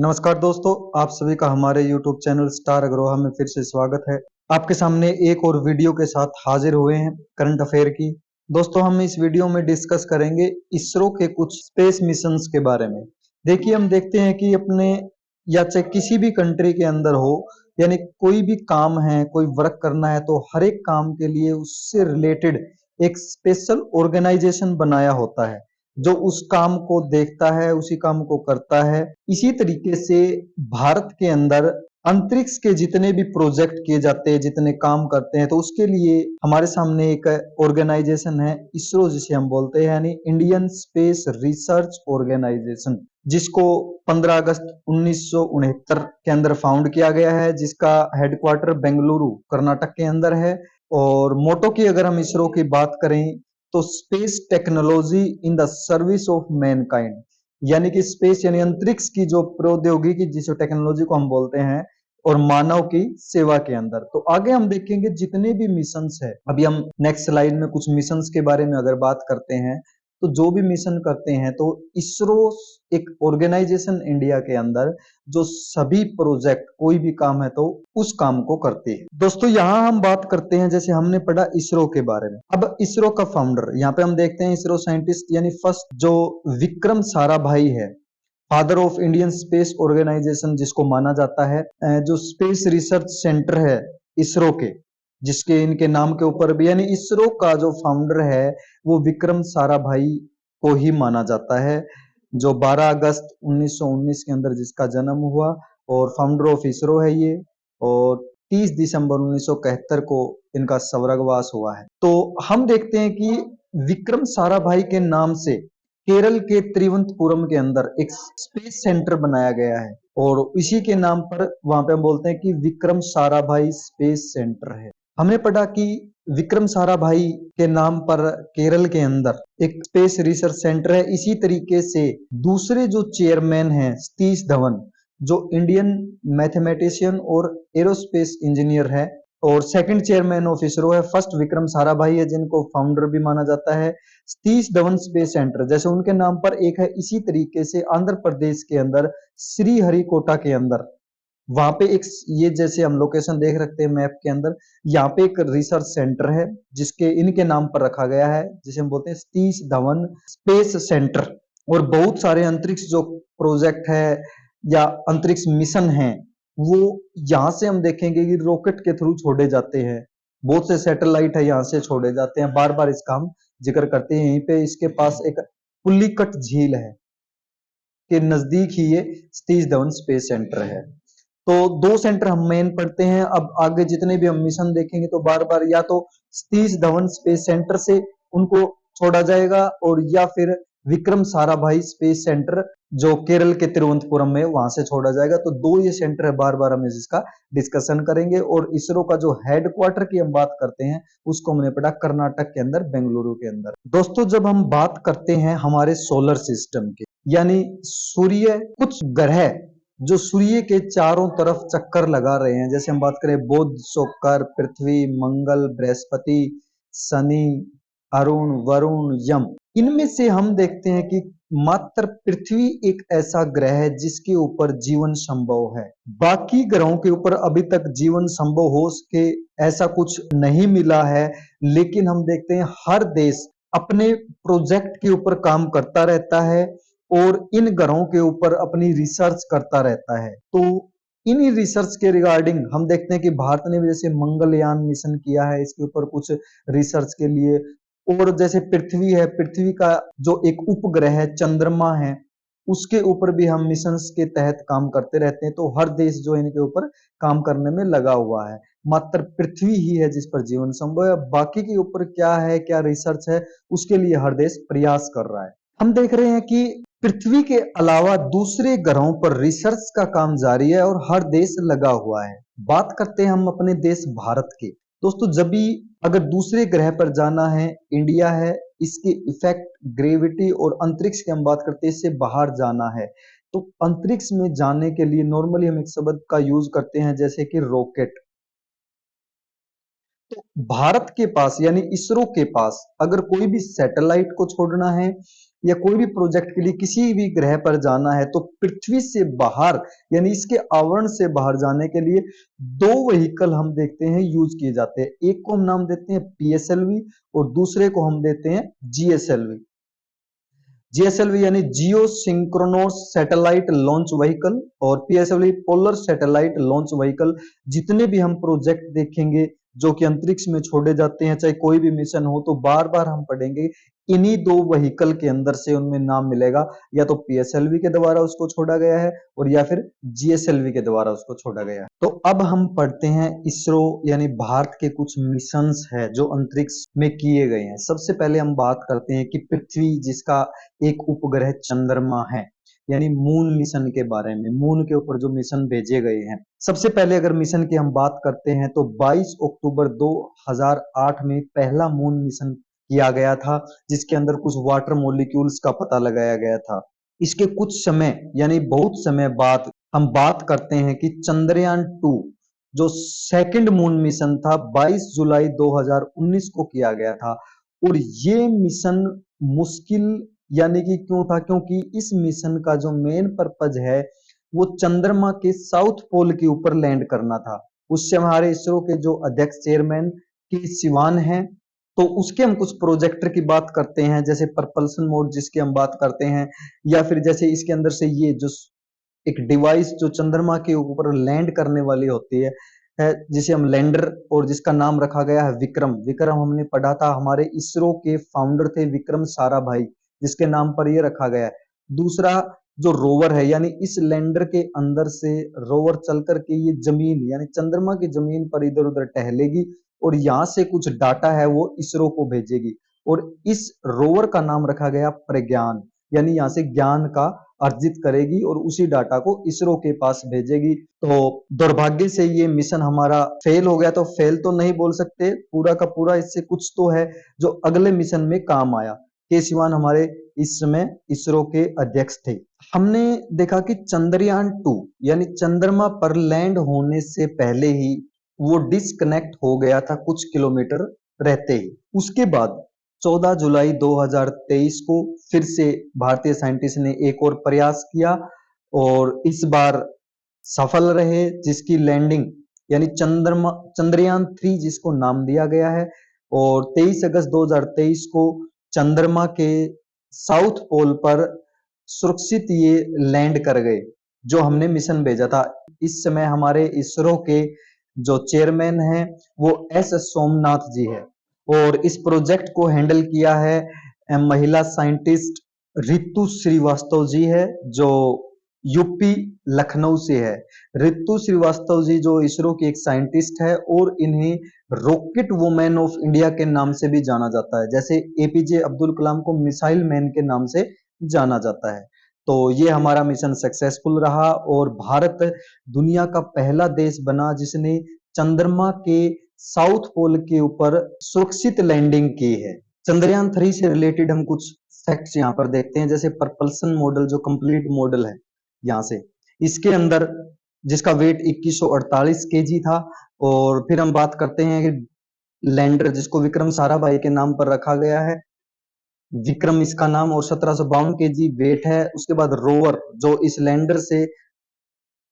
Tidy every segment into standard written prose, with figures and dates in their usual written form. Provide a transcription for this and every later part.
नमस्कार दोस्तों, आप सभी का हमारे YouTube चैनल स्टार अग्रोहा में फिर से स्वागत है। आपके सामने एक और वीडियो के साथ हाजिर हुए हैं करंट अफेयर की। दोस्तों, हम इस वीडियो में डिस्कस करेंगे इसरो के कुछ स्पेस मिशंस के बारे में। देखिए, हम देखते हैं कि अपने या चाहे किसी भी कंट्री के अंदर हो, यानी कोई भी काम है, कोई वर्क करना है, तो हर एक काम के लिए उससे रिलेटेड एक स्पेशल ऑर्गेनाइजेशन बनाया होता है जो उस काम को देखता है, उसी काम को करता है। इसी तरीके से भारत के अंदर अंतरिक्ष के जितने भी प्रोजेक्ट किए जाते हैं, जितने काम करते हैं, तो उसके लिए हमारे सामने एक ऑर्गेनाइजेशन है इसरो, जिसे हम बोलते हैं, यानी इंडियन स्पेस रिसर्च ऑर्गेनाइजेशन, जिसको 15 अगस्त 1969 के अंदर फाउंड किया गया है, जिसका हेडक्वार्टर बेंगलुरु कर्नाटक के अंदर है। और मोटो की अगर हम इसरो की बात करें तो space technology in the service of Mankind, यानी कि स्पेस यानी अंतरिक्ष की जो प्रौद्योगिकी, जिस टेक्नोलॉजी को हम बोलते हैं, और मानव की सेवा के अंदर। तो आगे हम देखेंगे जितने भी मिशंस है, अभी हम नेक्स्ट स्लाइड में कुछ मिशंस के बारे में अगर बात करते हैं, तो जो भी मिशन करते हैं, तो इसरो एक ऑर्गेनाइजेशन इंडिया के अंदर जो सभी प्रोजेक्ट, कोई भी काम है तो उस काम को करती है। दोस्तों, यहाँ हम बात करते हैं, जैसे हमने पढ़ा इसरो के बारे में। अब इसरो का फाउंडर यहाँ पे हम देखते हैं, इसरो साइंटिस्ट यानी फर्स्ट जो विक्रम साराभाई है, father of Indian space organisation जिसको माना जाता है, जो स्पेस रिसर्च सेंटर है इसरो के, जिसके इनके नाम के ऊपर भी, यानी इसरो का जो फाउंडर है वो विक्रम साराभाई को ही माना जाता है, जो 12 अगस्त 1919 के अंदर जिसका जन्म हुआ, और फाउंडर ऑफ इसरो है ये। और 30 दिसंबर 1971 को इनका स्वर्गवास हुआ है। तो हम देखते हैं कि विक्रम साराभाई के नाम से केरल के तिरुवनंतपुरम के अंदर एक स्पेस सेंटर बनाया गया है, और इसी के नाम पर वहां पे हम बोलते हैं कि विक्रम साराभाई स्पेस सेंटर है। हमने पढ़ा कि विक्रम साराभाई के नाम पर केरल के अंदर एक स्पेस रिसर्च सेंटर है। इसी तरीके से दूसरे जो चेयरमैन हैं सतीश धवन, जो इंडियन मैथमेटिशियन और एरोस्पेस इंजीनियर है, और सेकंड चेयरमैन ऑफ इसरो है। फर्स्ट विक्रम साराभाई है, जिनको फाउंडर भी माना जाता है। सतीश धवन स्पेस सेंटर जैसे उनके नाम पर एक है, इसी तरीके से आंध्र प्रदेश के अंदर श्रीहरिकोटा के अंदर, वहां पे एक, ये जैसे हम लोकेशन देख रखते हैं मैप के अंदर, यहाँ पे एक रिसर्च सेंटर है जिसके इनके नाम पर रखा गया है, जिसे हम बोलते हैं सतीश धवन स्पेस सेंटर। और बहुत सारे अंतरिक्ष जो प्रोजेक्ट है या अंतरिक्ष मिशन है, वो यहाँ से हम देखेंगे कि रॉकेट के थ्रू छोड़े जाते हैं। बहुत से सैटेलाइट है यहाँ से छोड़े जाते हैं। बार बार इसका हम जिक्र करते हैं। यहीं पे इसके पास एक पुल्लीकट झील है, के नजदीक ही ये सतीश धवन स्पेस सेंटर है। तो दो सेंटर हम मेन पढ़ते हैं। अब आगे जितने भी हम मिशन देखेंगे तो बार बार या तो सतीश धवन स्पेस सेंटर से उनको छोड़ा जाएगा, और या फिर विक्रम साराभाई स्पेस सेंटर जो केरल के तिरुवनंतपुरम में, वहां से छोड़ा जाएगा। तो दो ये सेंटर है, बार बार हम इसका डिस्कशन करेंगे। और इसरो का जो हेडक्वार्टर की हम बात करते हैं, उसको हमने पढ़ा कर्नाटक के अंदर, बेंगलुरु के अंदर। दोस्तों, जब हम बात करते हैं हमारे सोलर सिस्टम की, यानी सूर्य, कुछ ग्रह जो सूर्य के चारों तरफ चक्कर लगा रहे हैं, जैसे हम बात करें बुध, शुक्र, पृथ्वी, मंगल, बृहस्पति, शनि, अरुण, वरुण, यम, इनमें से हम देखते हैं कि मात्र पृथ्वी एक ऐसा ग्रह है जिसके ऊपर जीवन संभव है। बाकी ग्रहों के ऊपर अभी तक जीवन संभव हो सके ऐसा कुछ नहीं मिला है। लेकिन हम देखते हैं हर देश अपने प्रोजेक्ट के ऊपर काम करता रहता है, और इन ग्रहों के ऊपर अपनी रिसर्च करता रहता है। तो इन्हीं रिसर्च के रिगार्डिंग हम देखते हैं कि भारत ने भी जैसे मंगलयान मिशन किया है, इसके ऊपर कुछ रिसर्च के लिए। और जैसे पृथ्वी है, पृथ्वी का जो एक उपग्रह है, चंद्रमा है, उसके ऊपर भी हम मिशंस के तहत काम करते रहते हैं। तो हर देश जो इनके ऊपर काम करने में लगा हुआ है। मात्र पृथ्वी ही है जिस पर जीवन संभव है। बाकी के ऊपर क्या है, क्या रिसर्च है, उसके लिए हर देश प्रयास कर रहा है। हम देख रहे हैं कि पृथ्वी के अलावा दूसरे ग्रहों पर रिसर्च का काम जारी है, और हर देश लगा हुआ है। बात करते हैं हम अपने देश भारत की। दोस्तों, जब भी अगर दूसरे ग्रह पर जाना है, इंडिया है, इसके इफेक्ट, ग्रेविटी और अंतरिक्ष की हम बात करते हैं, इससे बाहर जाना है, तो अंतरिक्ष में जाने के लिए नॉर्मली हम एक शब्द का यूज करते हैं, जैसे कि रॉकेट। तो भारत के पास यानी इसरो के पास अगर कोई भी सैटेलाइट को छोड़ना है या कोई भी प्रोजेक्ट के लिए किसी भी ग्रह पर जाना है तो पृथ्वी से बाहर यानी इसके आवरण से बाहर जाने के लिए दो व्हीकल हम देखते हैं यूज किए जाते हैं। एक को हम नाम देते हैं पीएसएलवी और दूसरे को हम देते हैं जीएसएलवी। जीएसएलवी यानी जियो सिंक्रोनोस सैटेलाइट लॉन्च व्हीकल और PSLV polar satellite launch vehicle. जितने भी हम प्रोजेक्ट देखेंगे जो कि अंतरिक्ष में छोड़े जाते हैं, चाहे कोई भी मिशन हो, तो बार बार हम पढ़ेंगे इन्हीं दो व्हीकल के अंदर से उनमें नाम मिलेगा, या तो पीएसएलवी के द्वारा उसको छोड़ा गया है और या फिर जीएसएलवी के द्वारा उसको छोड़ा गया है। तो अब हम पढ़ते हैं इसरो यानी भारत के कुछ मिशंस है जो अंतरिक्ष में किए गए हैं। सबसे पहले हम बात करते हैं कि पृथ्वी जिसका एक उपग्रह चंद्रमा है यानी मून मिशन के बारे में, मून के ऊपर जो मिशन भेजे गए हैं। सबसे पहले अगर मिशन की हम बात करते हैं तो 22 अक्टूबर 2008 में पहला मून मिशन किया गया था, जिसके अंदर कुछ वाटर मॉलिक्यूल्स का पता लगाया गया था। इसके कुछ समय यानी बहुत समय बाद हम बात करते हैं कि चंद्रयान 2 जो सेकंड मून मिशन था 22 जुलाई 2019 को किया गया था। और ये मिशन मुश्किल यानी कि क्यों था, क्योंकि इस मिशन का जो मेन पर्पज है वो चंद्रमा के साउथ पोल के ऊपर लैंड करना था। उससे हमारे इसरो के जो अध्यक्ष चेयरमैन के सिवान हैं, तो उसके हम कुछ प्रोजेक्टर की बात करते हैं जैसे प्रपल्सन मोड जिसकी हम बात करते हैं, या फिर जैसे इसके अंदर से ये जो एक डिवाइस जो चंद्रमा के ऊपर लैंड करने वाली होती है जिसे हम लैंडर, और जिसका नाम रखा गया है विक्रम। विक्रम हमने पढ़ा था, हमारे इसरो के फाउंडर थे विक्रम साराभाई, जिसके नाम पर ये रखा गया है। दूसरा जो रोवर है यानी इस लैंडर के अंदर से रोवर चल करके ये जमीन यानी चंद्रमा की जमीन पर इधर उधर टहलेगी और यहाँ से कुछ डाटा है वो इसरो को भेजेगी, और इस रोवर का नाम रखा गया प्रज्ञान, यानी यहाँ से ज्ञान का अर्जित करेगी और उसी डाटा को इसरो के पास भेजेगी। तो दुर्भाग्य से ये मिशन हमारा फेल हो गया, तो फेल तो नहीं बोल सकते, पूरा का पूरा इससे कुछ तो है जो अगले मिशन में काम आया। के सिवान हमारे इस समय इसरो के अध्यक्ष थे। हमने देखा कि चंद्रयान 2 यानी चंद्रमा पर लैंड होने से पहले ही वो डिस्कनेक्ट हो गया था कुछ किलोमीटर रहते ही। उसके बाद 14 जुलाई 2023 को फिर से भारतीय साइंटिस्ट ने एक और प्रयास किया और इस बार सफल रहे, जिसकी लैंडिंग यानी चंद्रयान 3 जिसको नाम दिया गया है, और 23 अगस्त 2023 को चंद्रमा के साउथ पोल पर सुरक्षित ये लैंड कर गए जो हमने मिशन भेजा था। इस समय हमारे इसरो के जो चेयरमैन हैं वो एस सोमनाथ जी है, और इस प्रोजेक्ट को हैंडल किया है महिला साइंटिस्ट रितु श्रीवास्तव जी है जो यूपी लखनऊ से है। रितु श्रीवास्तव जी जो इसरो की एक साइंटिस्ट है और इन्हें रॉकेट वुमेन ऑफ इंडिया के नाम से भी जाना जाता है, जैसे एपीजे अब्दुल कलाम को मिसाइल मैन के नाम से जाना जाता है। तो ये हमारा मिशन सक्सेसफुल रहा और भारत दुनिया का पहला देश बना जिसने चंद्रमा के साउथ पोल के ऊपर सुरक्षित लैंडिंग की है। चंद्रयान 3 से रिलेटेड हम कुछ फैक्ट्स यहाँ पर देखते हैं, जैसे प्रपल्सन मॉडल जो कंप्लीट मॉडल है यहाँ से, इसके अंदर जिसका वेट 2148 केजी था। और फिर हम बात करते हैं कि लैंडर जिसको विक्रम साराभाई के नाम पर रखा गया है, विक्रम इसका नाम, और 1752 केजी वेट है। उसके बाद रोवर जो इस लैंडर से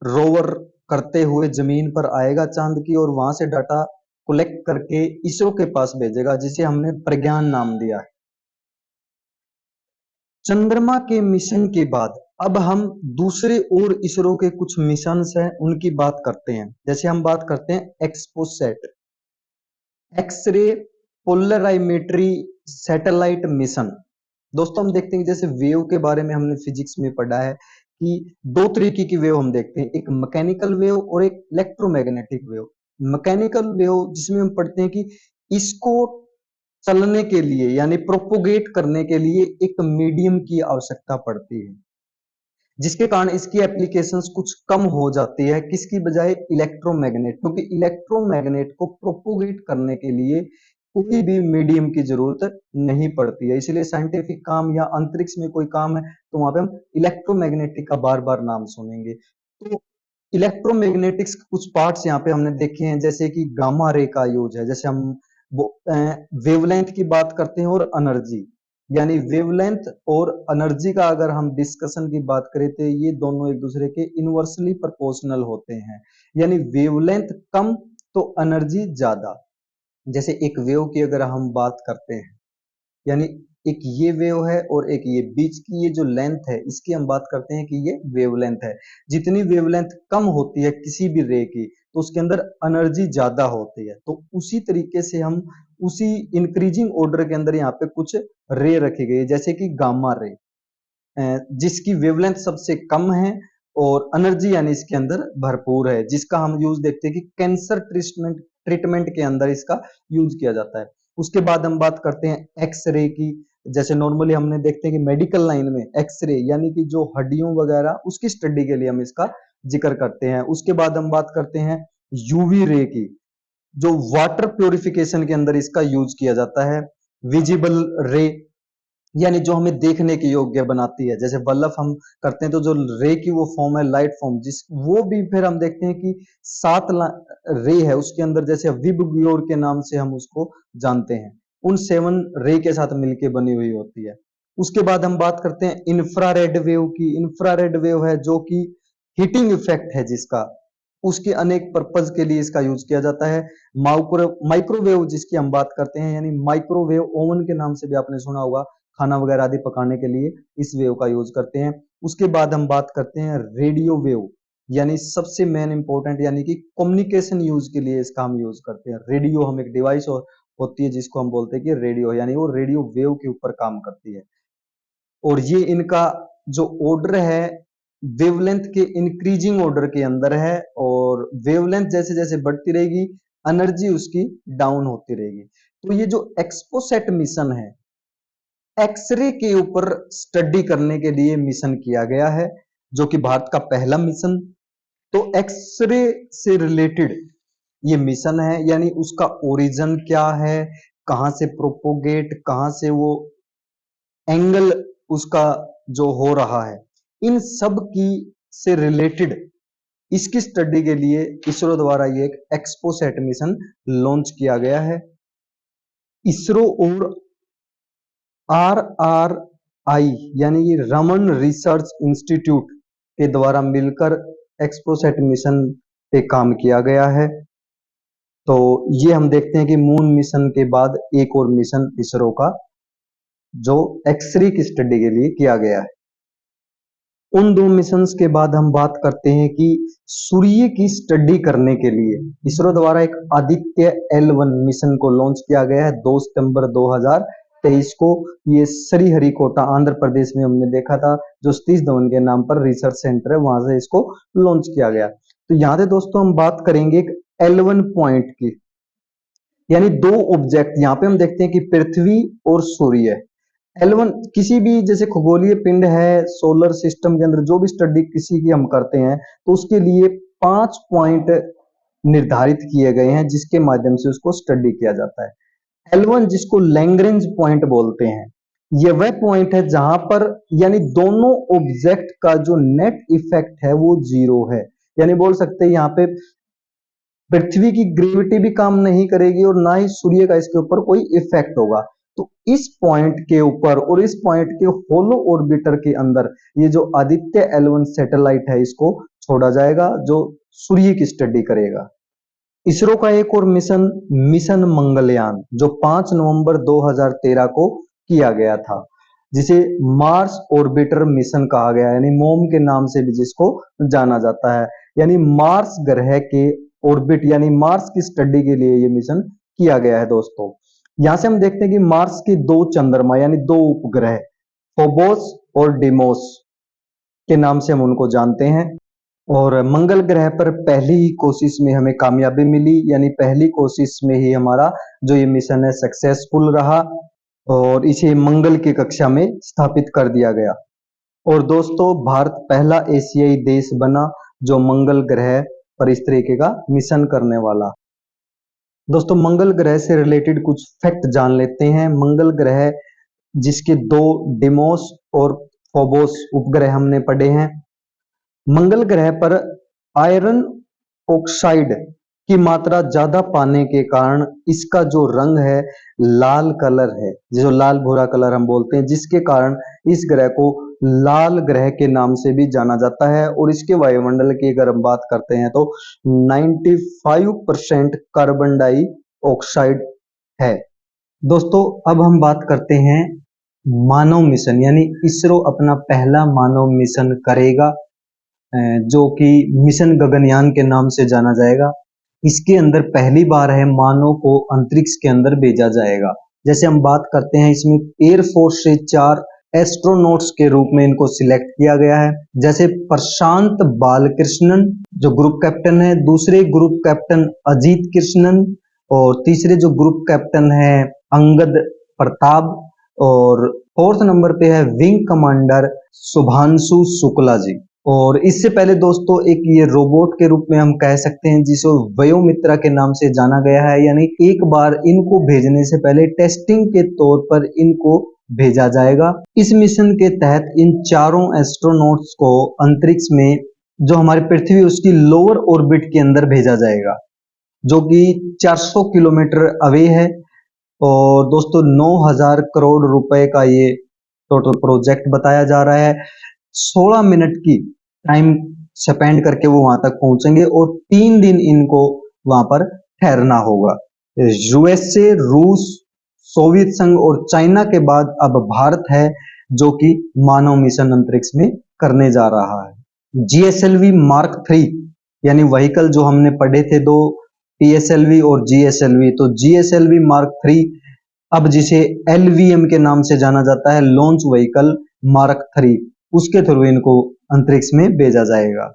रोवर करते हुए जमीन पर आएगा चांद की और वहां से डाटा कलेक्ट करके इसरो के पास भेजेगा जिसे हमने प्रज्ञान नाम दिया है। चंद्रमा के मिशन के बाद अब हम दूसरे और इसरो के कुछ मिशंस हैं उनकी बात करते हैं। जैसे हम बात करते हैं एक्सपोसैट, एक्सरे पोलराइमेट्री सैटेलाइट मिशन। दोस्तों हम देखते हैं जैसे वेव के बारे में हमने फिजिक्स में पढ़ा है कि दो तरीके की वेव हम देखते हैं, एक मैकेनिकल वेव और एक इलेक्ट्रोमैग्नेटिक वेव। मैकेनिकल वेव जिसमें हम पढ़ते हैं कि इसको चलने के लिए यानी प्रोपोगेट करने के लिए एक मीडियम की आवश्यकता पड़ती है, जिसके कारण इसकी एप्लीकेशंस कुछ कम हो जाती है किसकी बजाय इलेक्ट्रोमैग्नेट, क्योंकि इलेक्ट्रोमैग्नेट को प्रोपोगेट करने के लिए कोई भी मीडियम की जरूरत नहीं पड़ती है। इसलिए साइंटिफिक काम या अंतरिक्ष में कोई काम है तो वहां पे हम इलेक्ट्रोमैग्नेटिक का बार बार नाम सुनेंगे। तो इलेक्ट्रोमैग्नेटिक्स के कुछ पार्ट्स यहाँ पे हमने देखे हैं, जैसे कि गामा रे का यूज है, जैसे हम वेवलेंथ की बात करते हैं और एनर्जी, यानी वेवलेंथ और एनर्जी का अगर हम डिस्कशन की बात करें तो ये दोनों एक दूसरे के इनवर्सली प्रोपोर्शनल होते हैं, यानी वेवलेंथ कम तो एनर्जी ज्यादा। जैसे एक वेव की अगर हम बात करते हैं, यानी एक ये वेव है और एक ये बीच की ये जो लेंथ है, इसकी हम बात करते हैं कि ये वेवलेंथ है। जितनी वेवलेंथ कम होती है किसी भी रे की, तो उसके अंदर एनर्जी ज्यादा होती है। तो उसी तरीके से हम उसी इंक्रीजिंग ऑर्डर के अंदर यहाँ पे कुछ रे रखी गई है, जैसे कि गामा रे, जिसकी वेवलेंथ सबसे कम है और एनर्जी यानी इसके अंदर भरपूर है, जिसका हम यूज देखते हैं कि कैंसर ट्रीटमेंट ट्रीटमेंट के अंदर इसका यूज किया जाता है। उसके बाद हम बात करते हैं एक्सरे की। जैसे नॉर्मली हमने देखते हैं कि मेडिकल लाइन में एक्सरे यानी कि जो हड्डियों वगैरह उसकी स्टडी के लिए हम इसका जिक्र करते हैं। उसके बाद हम बात करते हैं यूवी रे की, जो वाटर प्योरिफिकेशन के अंदर इसका यूज किया जाता है। विजिबल रे यानी जो हमें देखने के योग्य बनाती है, जैसे बल्ब हम करते हैं तो जो रे की वो फॉर्म है लाइट फॉर्म, जिस वो भी फिर हम देखते हैं कि सात रे है उसके अंदर, जैसे विबग्योर के नाम से हम उसको जानते हैं, उन 7 रे के साथ मिलके बनी हुई होती है। उसके बाद हम बात करते हैं इंफ्रारेड वेव की। इंफ्रारेड वेव है जो कि हीटिंग इफेक्ट है जिसका, उसके अनेक पर्पज के लिए इसका यूज किया जाता है। माइक्रोवेव जिसकी हम बात करते हैं, यानी माइक्रोवेव ओवन के नाम से भी आपने सुना होगा, खाना वगैरह आदि पकाने के लिए इस वेव का यूज करते हैं। उसके बाद हम बात करते हैं रेडियो वेव, यानी सबसे मेन इंपॉर्टेंट, यानी कि कम्युनिकेशन यूज के लिए इसका हम यूज करते हैं। रेडियो हम एक डिवाइस होती है जिसको हम बोलते हैं कि रेडियो, यानी वो रेडियो वेव के ऊपर काम करती है। और ये इनका जो ऑर्डर है वेवलेंथ के इंक्रीजिंग ऑर्डर के अंदर है, और वेवलेंथ जैसे जैसे बढ़ती रहेगी एनर्जी उसकी डाउन होती रहेगी। तो ये जो एक्सपोसेट मिशन है, एक्सरे के ऊपर स्टडी करने के लिए मिशन किया गया है, जो कि भारत का पहला मिशन। तो एक्सरे से रिलेटेड ये मिशन है, यानी उसका ओरिजिन क्या है, कहां से प्रोपोगेट, कहां से वो एंगल उसका जो हो रहा है, इन सब की से रिलेटेड इसकी स्टडी के लिए इसरो द्वारा ये एक एक्सपोसेट मिशन लॉन्च किया गया है। इसरो और RRI यानी ये रमन रिसर्च इंस्टीट्यूट के द्वारा मिलकर एक्सपोसेट मिशन पे काम किया गया है। तो ये हम देखते हैं कि मून मिशन के बाद एक और मिशन इसरो का जो एक्सरे की स्टडी के लिए किया गया है। उन 2 मिशंस के बाद हम बात करते हैं कि सूर्य की स्टडी करने के लिए इसरो द्वारा एक आदित्य L1 मिशन को लॉन्च किया गया है 2 सितंबर 2023 को। ये श्रीहरिकोटा आंध्र प्रदेश में हमने देखा था, जो सतीश धवन के नाम पर रिसर्च सेंटर है, वहां से इसको लॉन्च किया गया। तो यहाँ से दोस्तों हम बात करेंगे एक L1 पॉइंट की, यानी 2 ऑब्जेक्ट यहाँ पे हम देखते हैं कि पृथ्वी और सूर्य। L1 किसी भी जैसे खगोलीय पिंड है सोलर सिस्टम के अंदर, जो भी स्टडी किसी की हम करते हैं तो उसके लिए 5 पॉइंट निर्धारित किए गए हैं जिसके माध्यम से उसको स्टडी किया जाता है। L1 जिसको लैग्रेंज पॉइंट बोलते हैं, ये वह पॉइंट है जहां पर यानी दोनों ऑब्जेक्ट का जो नेट इफेक्ट है वो 0 है, यानी बोल सकते हैं यहाँ पे पृथ्वी की ग्रेविटी भी काम नहीं करेगी और ना ही सूर्य का इसके ऊपर कोई इफेक्ट होगा। तो इस पॉइंट के ऊपर और इस पॉइंट के होलो ऑर्बिटर के अंदर ये जो आदित्य L1 सैटेलाइट है इसको छोड़ा जाएगा, जो सूर्य की स्टडी करेगा। इसरो का एक और मिशन मिशन मंगलयान, जो 5 नवंबर 2013 को किया गया था, जिसे मार्स ऑर्बिटर मिशन कहा गया है, यानी मोम के नाम से भी जिसको जाना जाता है। यानी मार्स ग्रह के ऑर्बिट यानी मार्स की स्टडी के लिए ये मिशन किया गया है दोस्तों। यहां से हम देखते हैं कि मार्स के 2 चंद्रमा यानी 2 उपग्रह फोबोस और डिमोस के नाम से हम उनको जानते हैं, और मंगल ग्रह पर पहली ही कोशिश में हमें कामयाबी मिली, यानी पहली कोशिश में ही हमारा जो ये मिशन है सक्सेसफुल रहा और इसे मंगल की कक्षा में स्थापित कर दिया गया। और दोस्तों भारत पहला एशियाई देश बना जो मंगल ग्रह पर इस तरीके का मिशन करने वाला। दोस्तों मंगल ग्रह से रिलेटेड कुछ फैक्ट जान लेते हैं। मंगल ग्रह जिसके 2 डिमोस और फोबोस उपग्रह हमने पढ़े हैं। मंगल ग्रह पर आयरन ऑक्साइड की मात्रा ज्यादा पाने के कारण इसका जो रंग है लाल कलर है, जो लाल भूरा कलर हम बोलते हैं, जिसके कारण इस ग्रह को लाल ग्रह के नाम से भी जाना जाता है। और इसके वायुमंडल की अगर हम बात करते हैं तो 95% कार्बन डाइऑक्साइड है। दोस्तों अब हम बात करते हैं मानव मिशन, यानी इसरो अपना पहला मानव मिशन करेगा, जो कि मिशन गगनयान के नाम से जाना जाएगा। इसके अंदर पहली बार है मानव को अंतरिक्ष के अंदर भेजा जाएगा। जैसे हम बात करते हैं, इसमें एयरफोर्स से 4 एस्ट्रोनॉट्स के रूप में इनको सिलेक्ट किया गया है। जैसे प्रशांत बालकृष्णन जो ग्रुप कैप्टन है, दूसरे ग्रुप कैप्टन अजीत कृष्णन, और तीसरे जो ग्रुप कैप्टन है अंगद प्रताप, और फोर्थ नंबर पे है विंग कमांडर शुभांशु शुक्ला जी। और इससे पहले दोस्तों एक ये रोबोट के रूप में हम कह सकते हैं जिसे वयोमित्रा के नाम से जाना गया है, यानी एक बार इनको भेजने से पहले टेस्टिंग के तौर पर इनको भेजा जाएगा। इस मिशन के तहत इन चारों एस्ट्रोनॉट्स को अंतरिक्ष में जो हमारी पृथ्वी उसकी लोअर ऑर्बिट के अंदर भेजा जाएगा, जो कि 400 किलोमीटर अवे है। और दोस्तों 9,000 करोड़ रुपए का ये टोटल प्रोजेक्ट बताया जा रहा है। 16 मिनट की टाइम स्पेंड करके वो वहां तक पहुंचेंगे और 3 दिन इनको वहां पर ठहरना होगा। यूएसए, रूस, सोवियत संघ और चाइना के बाद अब भारत है जो कि मानव मिशन अंतरिक्ष में करने जा रहा है। जीएसएलवी मार्क 3 यानी व्हीकल जो हमने पढ़े थे दो, पीएसएलवी और जीएसएलवी, तो जीएसएलवी मार्क 3 अब जिसे एलवीएम के नाम से जाना जाता है, लॉन्च व्हीकल मार्क 3, उसके थ्रू इनको अंतरिक्ष में भेजा जाएगा।